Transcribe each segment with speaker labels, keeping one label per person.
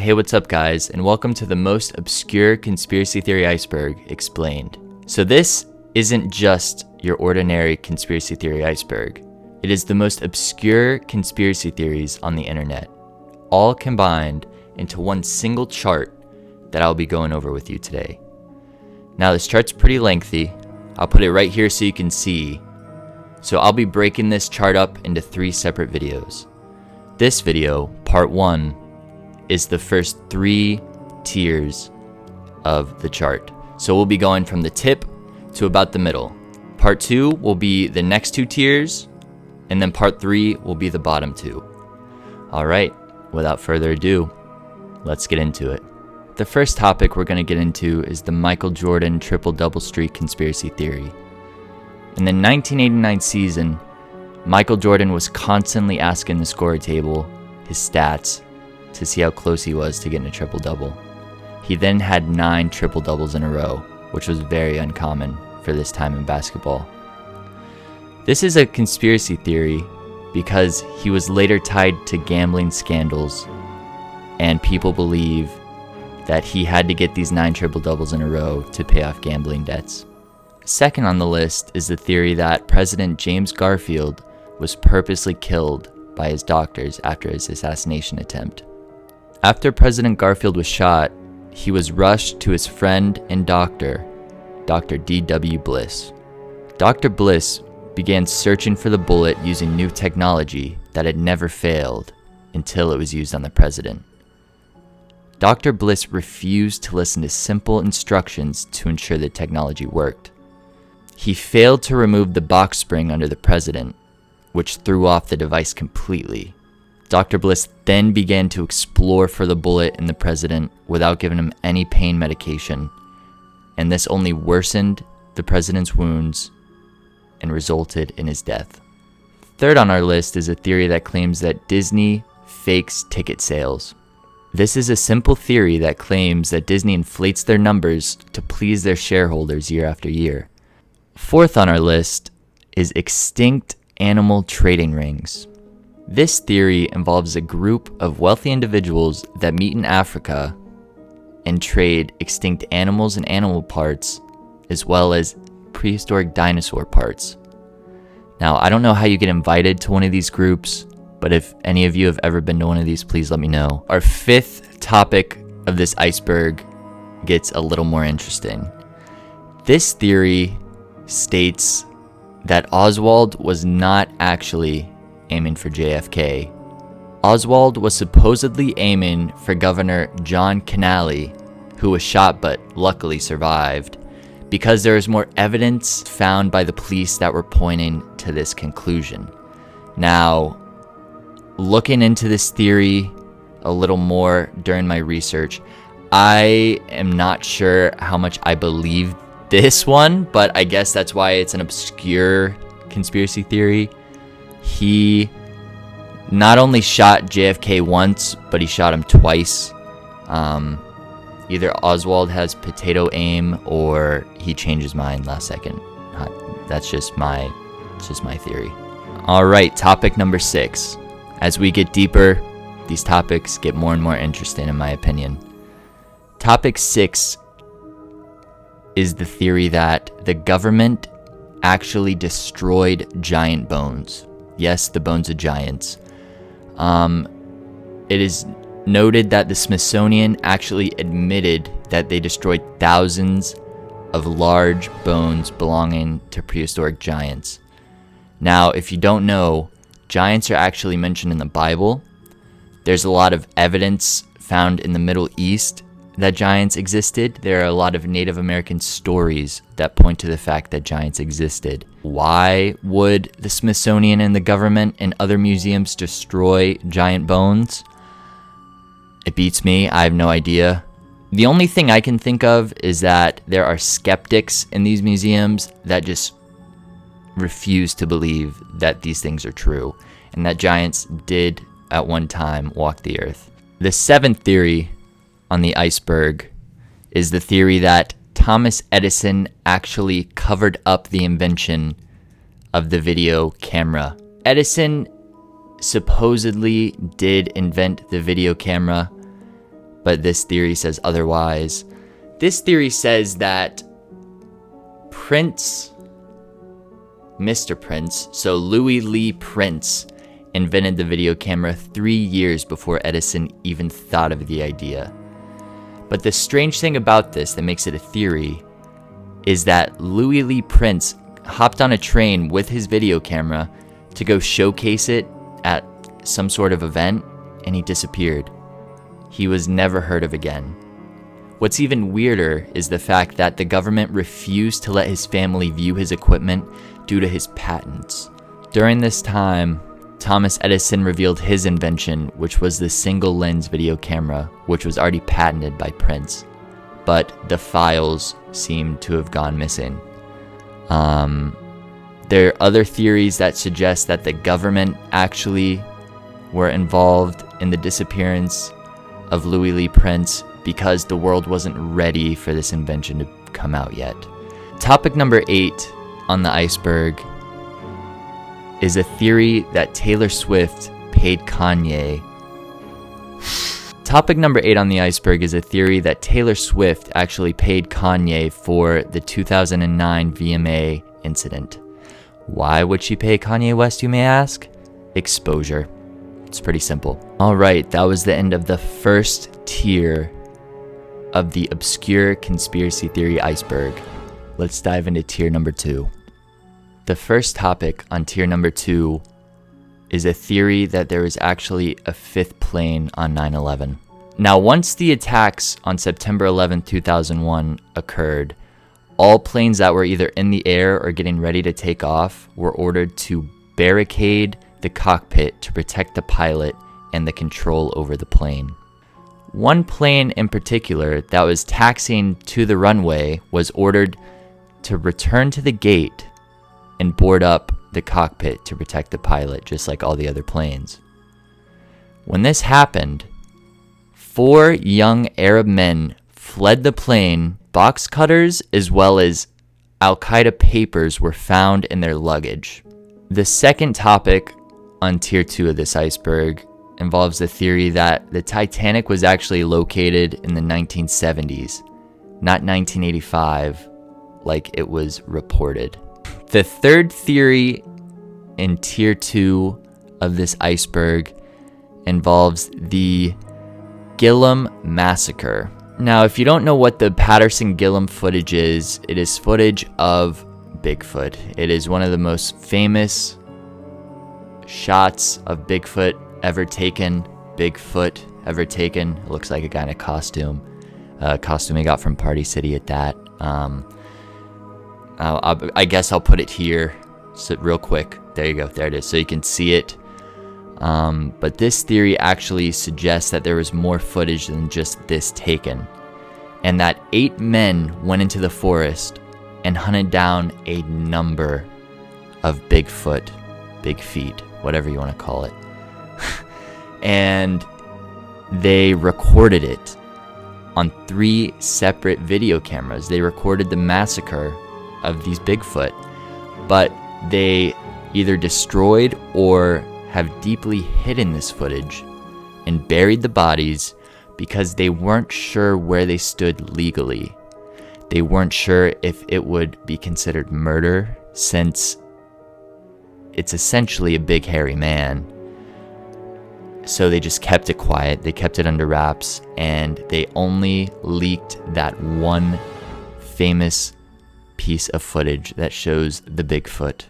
Speaker 1: Hey, what's up guys, and welcome to the most obscure conspiracy theory iceberg explained. So this isn't just your ordinary conspiracy theory iceberg. It is the most obscure conspiracy theories on the internet, all combined into one single chart that I'll be going over with you today. Now this chart's pretty lengthy. I'll put it right here so you can see. So I'll be breaking this chart up into 3 separate videos. This video, part 1, is the first 3 tiers of the chart. So we'll be going from the tip to about the middle. Part 2 will be the next 2 tiers, and then part 3 will be the bottom 2. Alright, without further ado, let's get into it. The first topic we're going to get into is the Michael Jordan triple-double streak conspiracy theory. In the 1989 season, Michael Jordan was constantly asking the scorer table his stats to see how close he was to getting a triple-double. He then had 9 triple-doubles in a row, which was very uncommon for this time in basketball. This is a conspiracy theory because he was later tied to gambling scandals, and people believe that he had to get these 9 triple-doubles in a row to pay off gambling debts. Second on the list is the theory that President James Garfield was purposely killed by his doctors after his assassination attempt. After President Garfield was shot, he was rushed to his friend and doctor, Dr. D.W. Bliss. Dr. Bliss began searching for the bullet using new technology that had never failed until it was used on the president. Dr. Bliss refused to listen to simple instructions to ensure the technology worked. He failed to remove the box spring under the president, which threw off the device completely. Dr. Bliss then began to explore for the bullet in the president without giving him any pain medication, and this only worsened the president's wounds and resulted in his death. Third on our list is a theory that claims that Disney fakes ticket sales. This is a simple theory that claims that Disney inflates their numbers to please their shareholders year after year. Fourth on our list is extinct animal trading rings. This theory involves a group of wealthy individuals that meet in Africa and trade extinct animals and animal parts, as well as prehistoric dinosaur parts. Now, I don't know how you get invited to one of these groups, but if any of you have ever been to one of these, please let me know. Our 5th topic of this iceberg gets a little more interesting. This theory states that OSWALD was not actually aiming for JFK. OSWALD was supposedly aiming for Governor John KANYE, who was shot but luckily survived, because there is more evidence found by the police that were pointing to this conclusion. Now, looking into this theory a little more during my research, I am not sure how much I believe this one, but I guess that's why it's an obscure conspiracy theory. He not only shot JFK once, but he shot him twice. Either Oswald has potato aim or he changed his mind last second. That's just my theory. All right, topic number 6. As we get deeper, these topics get more and more interesting in my opinion. Topic 6 is the theory that the government actually destroyed giant bones. Yes, the bones of giants. It is noted that the Smithsonian actually admitted that they destroyed thousands of large bones belonging to prehistoric giants. Now, if you don't know, giants are actually mentioned in the Bible. There's a lot of evidence found in the Middle East that giants existed. There are a lot of Native American stories that point to the fact that giants existed. Why would the Smithsonian and the government and other museums destroy giant bones? It beats me. I have no idea. The only thing I can think of is that there are skeptics in these museums that just refuse to believe that these things are true and that giants did at one time walk the earth. The 7th theory on the iceberg is the theory that Thomas Edison actually covered up the invention of the video camera. Edison supposedly did invent the video camera, but this theory says otherwise. This theory says that Mr. Prince, so Louis Lee Prince, invented the video camera 3 years before Edison even thought of the idea. But the strange thing about this that makes it a theory is that Louis Lee Prince hopped on a train with his video camera to go showcase it at some sort of event, and he disappeared. He was never heard of again. What's even weirder is the fact that the government refused to let his family view his equipment due to his patents. During this time, Thomas Edison revealed his invention, which was the single lens video camera, which was already patented by Prince, but the files seem to have gone missing. There are other theories that suggest that the government actually were involved in the disappearance of Louis Lee Prince because the world wasn't ready for this invention to come out yet. Topic number 8 on the iceberg is a theory that Taylor Swift paid Kanye. Topic number 8 on the iceberg is a theory that Taylor Swift actually paid Kanye for the 2009 VMA incident. Why would she pay Kanye West, you may ask? Exposure. It's pretty simple. Alright, that was the end of the first tier of the obscure conspiracy theory iceberg. Let's dive into tier number 2. The first topic on tier number 2 is a theory that there was actually a 5th plane on 9/11. Now, once the attacks on September 11, 2001 occurred, all planes that were either in the air or getting ready to take off were ordered to barricade the cockpit to protect the pilot and the control over the plane. One plane in particular that was taxiing to the runway was ordered to return to the gate and board up the cockpit to protect the pilot, just like all the other planes. When this happened, 4 young Arab men fled the plane. Box cutters as well as Al-Qaeda papers were found in their luggage. The second topic on tier 2 of this iceberg involves the theory that the Titanic was actually located in the 1970s, not 1985 like it was reported. The third theory in tier 2 of this iceberg involves the GIMLIN massacre. Now, if you don't know what the Patterson-GIMLIN footage is, it is footage of Bigfoot. It is one of the most famous shots of Bigfoot ever taken. It looks like a guy in a costume. Costume he got from Party City at that. I guess I'll put it here so real quick. There you go. There it is. So you can see it. But this theory actually suggests that there was more footage than just this taken, and that 8 men went into the forest and hunted down a number of Bigfoot, big feet, whatever you want to call it. And they recorded it on 3 separate video cameras. They recorded the massacre of these Bigfoot, but they either destroyed or have deeply hidden this footage and buried the bodies because they weren't sure where they stood legally. They weren't sure if it would be considered murder, since it's essentially a big hairy man. So they just kept it quiet, they kept it under wraps, and they only leaked that one famous piece of footage that shows the Bigfoot.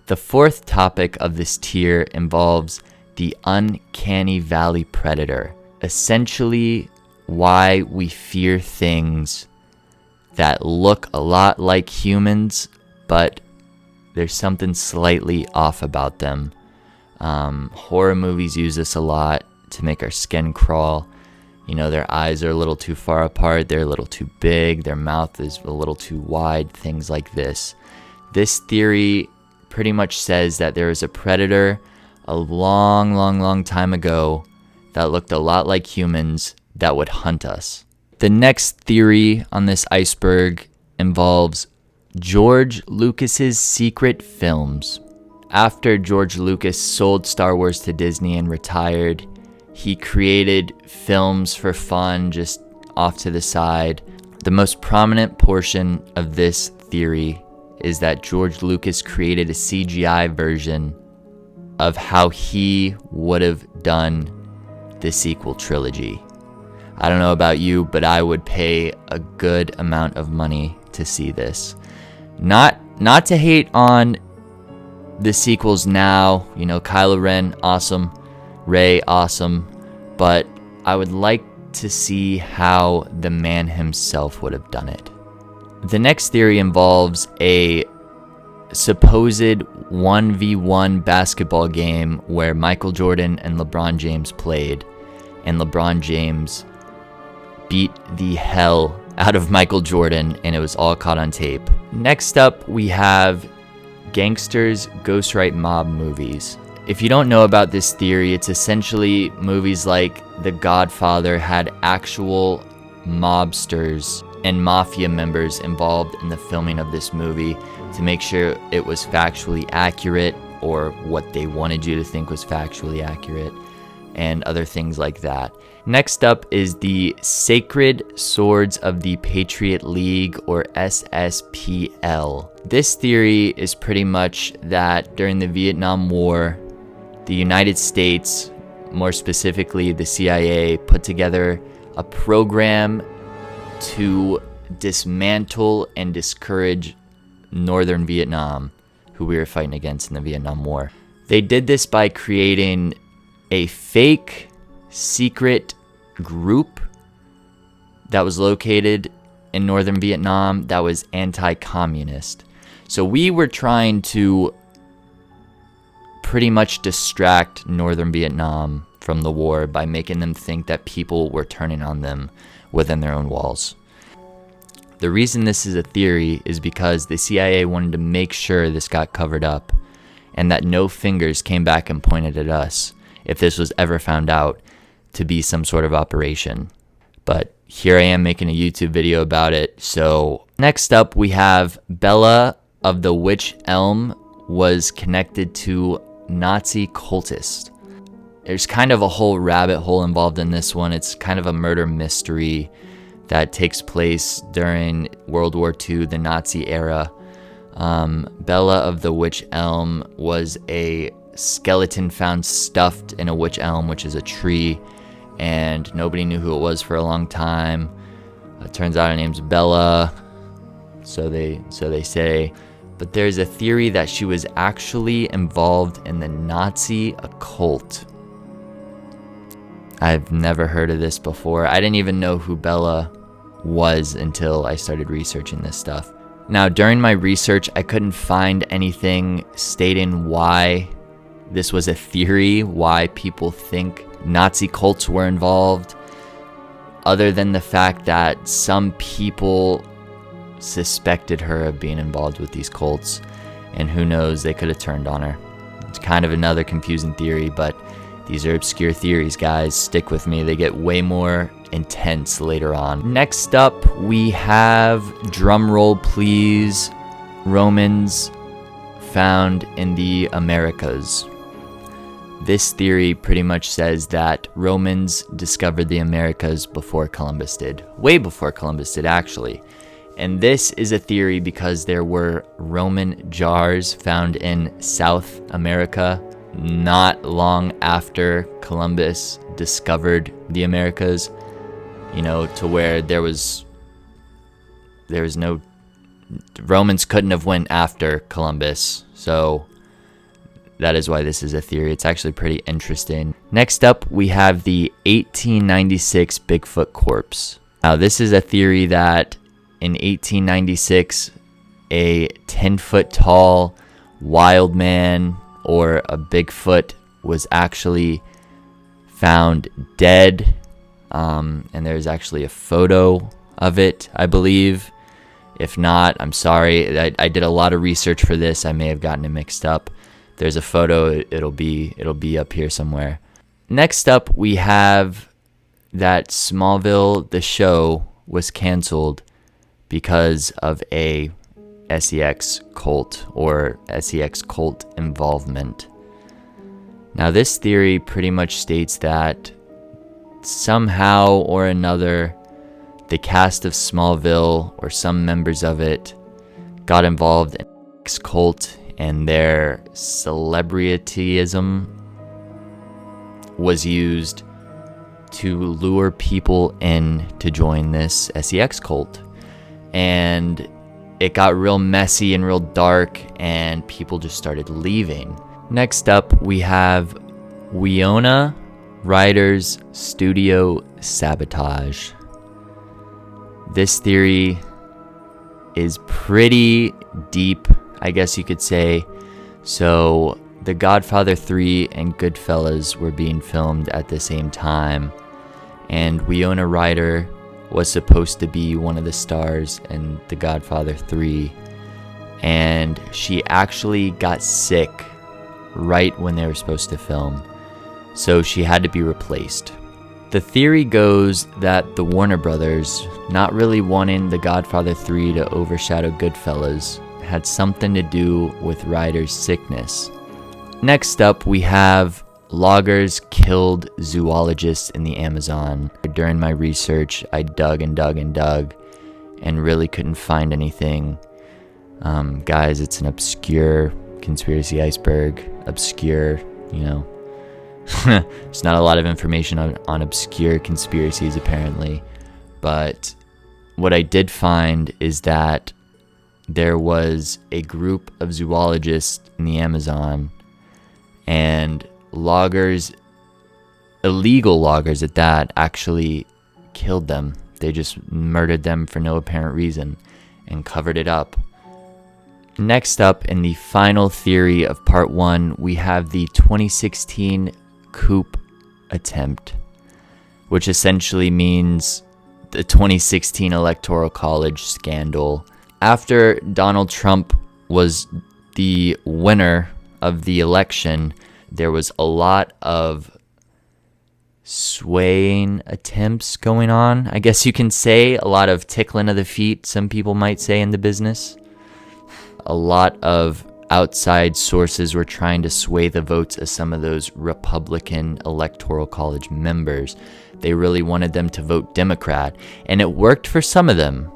Speaker 1: The fourth topic of this tier involves the uncanny valley predator, essentially why we fear things that look a lot like humans, but there's something slightly off about them. Horror movies use this a lot to make our skin crawl. You know, their eyes are a little too far apart, they're a little too big, their mouth is a little too wide, things like this. This theory pretty much says that there was a predator a long time ago that looked a lot like humans that would hunt us. The next theory on this iceberg involves George Lucas's secret films. After George Lucas sold Star Wars to Disney and retired, He created films for fun, just off to the side. The most prominent portion of this theory is that George Lucas created a CGI version of how he would have done the sequel trilogy. I don't know about you, but I would pay a good amount of money to see this. Not to hate on the sequels now, you know, Kylo Ren, awesome, Rey, awesome, but I would like to see how the man himself would have done it. The next theory involves a supposed 1v1 basketball game where Michael Jordan and LeBron James played, and LeBron James beat the hell out of Michael Jordan, and it was all caught on tape. Next up, we have gangsters, ghostwrite mob movies. If you don't know about this theory, it's essentially movies like The Godfather had actual mobsters and mafia members involved in the filming of this movie to make sure it was factually accurate, or what they wanted you to think was factually accurate, and other things like that. Next up is the Sacred Swords of the Patriot League, or SSPL. This theory is pretty much that during the Vietnam War, the United States, more specifically the CIA, put together a program to dismantle and discourage Northern Vietnam, who we were fighting against in the Vietnam War. They did this by creating a fake secret group that was located in Northern Vietnam that was anti-communist. So we were trying to pretty much distract Northern Vietnam from the war by making them think that people were turning on them within their own walls. The reason this is a theory is because the CIA wanted to make sure this got covered up and that no fingers came back and pointed at us if this was ever found out to be some sort of operation. But here I am making a YouTube video about it. So next up, we have Bella of the Witch Elm was connected to Nazi cultists. There's kind of a whole rabbit hole involved in this one. It's kind of a murder mystery that takes place during World War II, the Nazi era. Bella of the Witch Elm was a skeleton found stuffed in a witch elm, which is a tree, and nobody knew who it was for a long time. It turns out her name's Bella, so they say. But there's a theory that she was actually involved in the Nazi occult. I've never heard of this before. I didn't even know who Bella was until I started researching this stuff. Now, during my research, I couldn't find anything stating why this was a theory, why people think Nazi cults were involved, other than the fact that some people suspected her of being involved with these cults, and who knows, they could have turned on her. It's kind of another confusing theory, but these are obscure theories, guys. Stick with me. They get way more intense later on. Next up, we have, drumroll please, Romans found in the Americas. This theory pretty much says that Romans discovered the Americas before Columbus did. Way before Columbus did, actually. And this is a theory because there were Roman jars found in South America not long after Columbus discovered the Americas, you know, to where there was no, Romans couldn't have went after Columbus. So that is why this is a theory. It's actually pretty interesting. Next up, we have the 1896 Bigfoot corpse. Now, this is a theory that in 1896, a 10-foot tall wild man or a Bigfoot was actually found dead. And there's actually a photo of it, I believe. If not, I'm sorry. I did a lot of research for this. I may have gotten it mixed up. There's a photo. It'll be up here somewhere. Next up, we have that Smallville, the show, was canceled because of a SEX cult or SEX cult involvement. Now, this theory pretty much states that somehow or another, the cast of Smallville or some members of it got involved in X cult, and their celebrityism was used to lure people in to join this SEX cult. And it got real messy and real dark, and people just started leaving. Next up, we have WINONA RYDER's studio sabotage. This theory is pretty deep, I guess you could say. So, The Godfather 3 and Goodfellas were being filmed at the same time, and WINONA RYDER was supposed to be one of the stars in The Godfather 3, and she actually got sick right when they were supposed to film, so she had to be replaced. The theory goes that the Warner Brothers, not really wanting The Godfather 3 to overshadow Goodfellas, had something to do with Ryder's sickness. Next up, we have loggers killed zoologists in the Amazon. During my research, I dug and dug and dug and really couldn't find anything. Guys, it's an obscure conspiracy iceberg. Obscure, you know. There's not a lot of information on obscure conspiracies, apparently. But what I did find is that there was a group of zoologists in the Amazon, and loggers, illegal loggers at that, actually killed them. They just murdered them for no apparent reason and covered it up. Next up, in the final theory of part 1, we have the 2016 COUP attempt, which essentially means the 2016 Electoral College scandal. After Donald Trump was the winner of the election, there was a lot of swaying attempts going on, I guess you can say. A lot of tickling of the feet, some people might say in the business. A lot of outside sources were trying to sway the votes of some of those Republican Electoral College members. They really wanted them to vote Democrat, and it worked for some of them.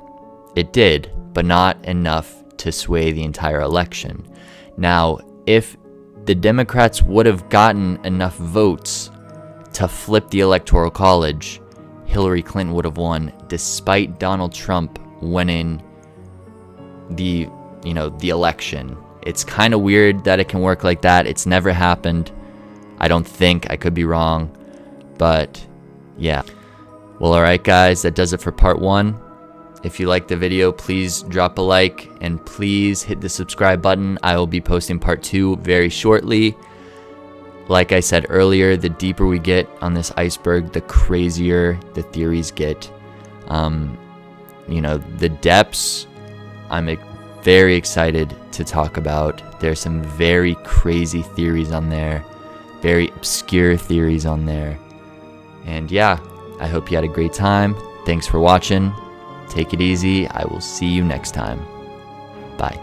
Speaker 1: It did, but not enough to sway the entire election. Now, if the Democrats would have gotten enough votes to flip the Electoral College, Hillary Clinton would have won, despite Donald Trump winning the election. It's kind of weird that it can work like that. It's never happened. I don't think. I could be wrong. But yeah. Well, alright guys, that does it for part 1. If you liked the video, please drop a like and please hit the subscribe button. I will be posting part 2 very shortly. Like I said earlier, the deeper we get on this iceberg, the crazier the theories get. The depths, I'm very excited to talk about. There's some very crazy theories on there, very obscure theories on there. And yeah, I hope you had a great time. Thanks for watching. Take it easy. I will see you next time. Bye.